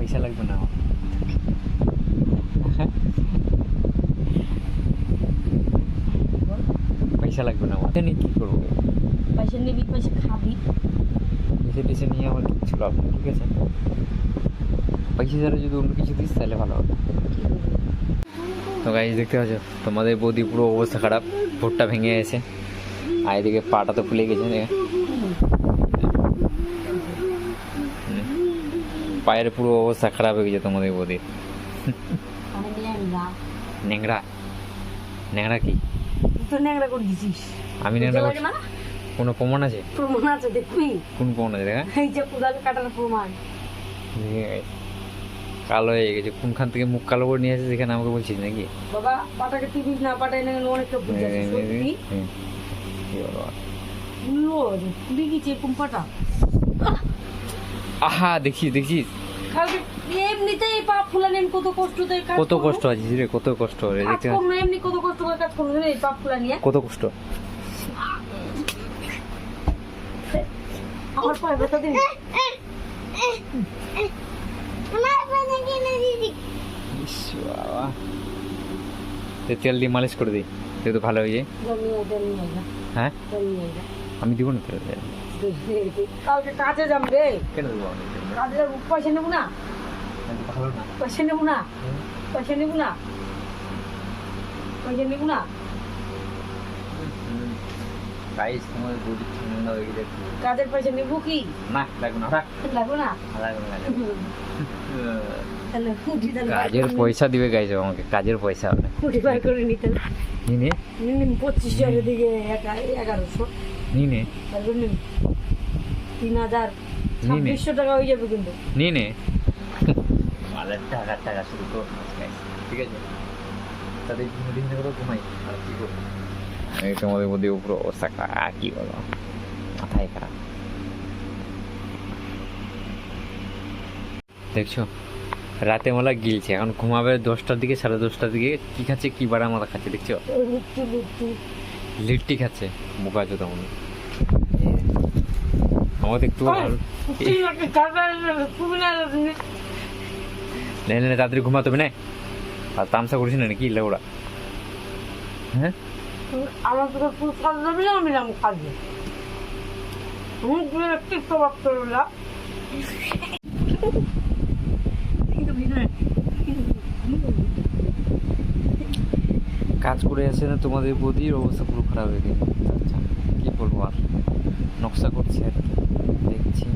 পয়সা লাগবে না আমার। পয়সা লাগবে না আমার, নিয়ে কি করবো? পয়সা নিবি, পয়সা খাবি। পয়সা টিসে নিয়ে আমার কিচ্ছু লাভ নেই, ঠিক আছে? পয়সা ছাড়া যদি অন্য কিছু দিস তাহলে ভালো হবে। তো গাইস দেখতে পাচ্ছ তোমাদের বৌদি পুরো অবস্থা খারাপ, ভোটটা ভেঙে গেছে, আর এদিকে পাটা তো ফুলে গেছে, পায়ের পুরো অবস্থা খারাপ হয়ে গেছে তোমাদের বৌদির। ন্যাংরা ন্যাংরা কি? তো ন্যাংরা করে দিছিস। আমি ন্যাংরা করছি? কোনো প্রমাণ আছে? প্রমাণ আছে, দেখবি। কোন প্রমাণ আছে? দেখা এই যে কোদাল কাটার প্রমাণ। কালো হয়ে গেছে, কোনখান থেকে মুখ কালো করে নিয়ে আসে সেখানে আমাকে বলছিস নাকি? বাবা পাটাকে টিপিস না, পাটায় না অনেকটা বুঝে আছে সত্যি। ফুলে গেছে এরকম পাটা। আহা দেখিস দেখিস কালকে এমনিতেই পা ফুলানি কত কষ্ট দেয়, কত কষ্ট আছে রে, কত কষ্ট রে, দেখতে কাজ করবো না, এমনি কত কষ্ট করে কাজ করবো এই পা ফুলানি। কত কষ্ট আমার পায়ে ব্যথা দিন। তেল দিয়ে মালিশ করে দিই, তো ভালো হয়ে যায়। হ্যাঁ আমি দিব না তেল। কালকে কাজে যাম রে। কেন দেবো আমি? কাজে যাবো, পয়সা নেবো না, ভালো না, পয়সা নেবো না, পয়সা নেবো না, পয়সা নেবো না। গাইস তোমার বডি ঠান্ডা হয়ে গেছে। কাজের পয়সা নেবো কি? না লাগবে না, লাগবে না, লাগবে না। তাহলে উঠি, তাহলে কাজের পয়সা দিবে গাইস আমাকে, কাজের পয়সা হবে। উঠি বাই করে নিতে নিনে নিন 2500 দিকে 1100 নিনে তারপর নিন 3000 2600 টাকা হয়ে যাবে কিন্তু। নিনে মালের টাকা টাকা শুরু কর, ঠিক আছে? তাদের দিন করে ঘুমাই আর কি করবো? এই তোমাদের মধ্যে উপর অবস্থা খারাপ, কি বলো, মাথায় খারাপ। দেখছো রাতে মালা গিলছে, এখন ঘুমাবে 10টার দিকে, 10:30টার দিকে। কি খাচ্ছে, কি বাড়া মাথা খাচ্ছে দেখছো? লিট্টি খাচ্ছে, বোকা চোদা মনে। আমাদের একটু ভালো তাড়াতাড়ি ঘুমাতে হবে না, আর তামসা করিস না নাকি ওরা? হ্যাঁ আমার তো ফুল কাজ যাবে না, আমি নাম কাজে মুখ দিয়ে একটু প্রভাব করলা। কাজ করে আসে না তোমাদের বৌদির অবস্থা পুরো খারাপ হয়ে গেছে। আচ্ছা কি বলবো আর, নকশা করছে আর কি, দেখছি।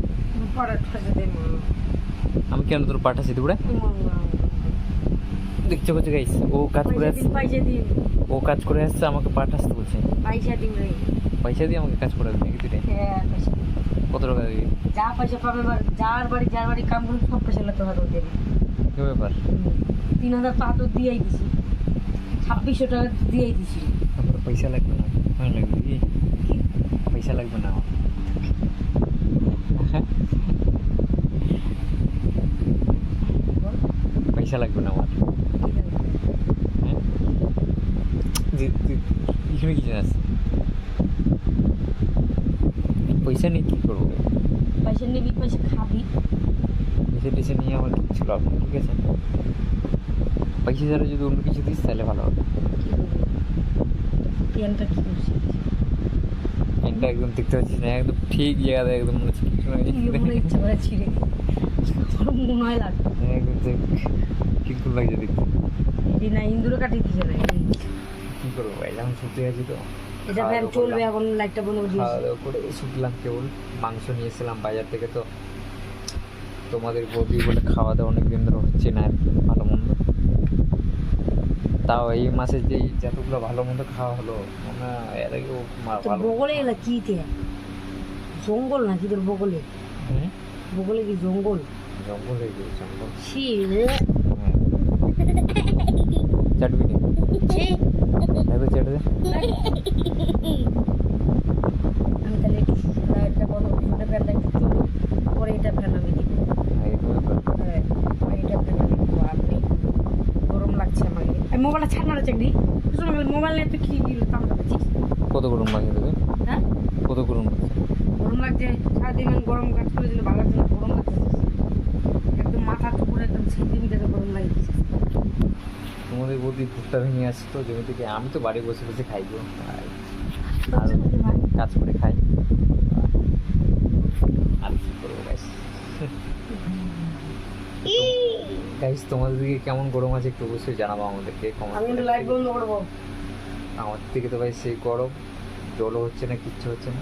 আমি কেন তোর পাঠাচ্ছি দুপুরে? দেখছো কোথায় গাইস, ও কাজ করে আসছে, ও কাজ করে আসছে, আমাকে পাঠ আসতে বলছে। পয়সা দিয়ে আমাকে কাজ করে আসবে নাকি তুই? কত টাকা দিবি? যা পয়সা পাবে, যার বাড়ি কাম করবে সব পয়সা তো হাত দেবে। কি ব্যাপার? 3000 তো হাত দিয়েই দিছি, 2600 টাকা দিয়েই দিছি। আমার পয়সা লাগবে না, ভালো লাগবে কি? পয়সা লাগবে না আমার। পয়সা লাগবে না আমার। হ্যাঁ এখানে কিছু আছে, পয়সা নিয়ে কি করবো? পয়সা নিবি, পয়সা খাবি। পয়সা টিসে নিয়ে আমার কিচ্ছু লাভ নেই, ঠিক আছে? পয়সা ছাড়া যদি অন্য কিছু দিস তাহলে ভালো হবে। পেনটা কি করছিস? পেনটা একদম দেখতে পাচ্ছিস না, একদম ঠিক জায়গাতে, একদম মনে হচ্ছে কিছু ইচ্ছা করে ছিঁড়ে তোর মনে হয় লাগবে একদম কিরকম লাগছে দেখতে। এটি না ইন্দুরে কাটিয়ে দিছে না, কি করবো ভাই, এখন শুতে আছি তো। এটা ফ্যান চলবে এখন, লাইটটা বন্ধ করে দিয়েছি। খাওয়া দাওয়া করে শুকলাম কেবল, মাংস নিয়ে এসেছিলাম বাজার থেকে। তো তোমাদের বৌদি বলে খাওয়া দাওয়া অনেকদিন ধরে হচ্ছে না আর কি, ভালো মন্দ। তাও এই মাসে যে যতগুলো ভালো মন্দ খাওয়া হলো, মনে হয় এর আগেও ভালো। বগলে এলা কি জঙ্গল নাকি তোর বগলে? বগলে কি জঙ্গল? জঙ্গল হয়ে গেছে, জঙ্গল। ছি চাটবি নি? দেখো চেটে দে। আমি তাহলে লাইটটা বন্ধ করে ফোনটা ফ্যানটা একটু চলো, পরে এটা ফ্যান আমি দিব। হ্যাঁ এটা ফ্যান আমি দিব, আপনি গরম লাগছে আমাকে। আমি মোবাইলটা ছাড় না চাকরি, মোবাইল নিয়ে তুই কি তাম করছিস? কত গরম লাগে তোকে? হ্যাঁ কত গরম লাগছে? গরম লাগছে, সারাদিন গরম কাজ করে দিলে ভালো লাগছে না, গরম লাগছে একদম মাথা টুকুরে সেন্টিমিটারে গরম লাগছে। তোমাদের বৌদি ভুট্টা ভেঙে আসছে তো জমি থেকে, আমি তো বাড়ি বসে বসে খাই গো, আর কাজ করে খাই। আর কি করবো গাইস। গাইস তোমাদের দিকে কেমন গরম আছে একটু অবশ্যই জানাবো আমাদেরকে আমি কিন্তু লাইট বন্ধ করবো। আমার দিকে তো ভাই সেই গরম, জলও হচ্ছে না, কিচ্ছু হচ্ছে না।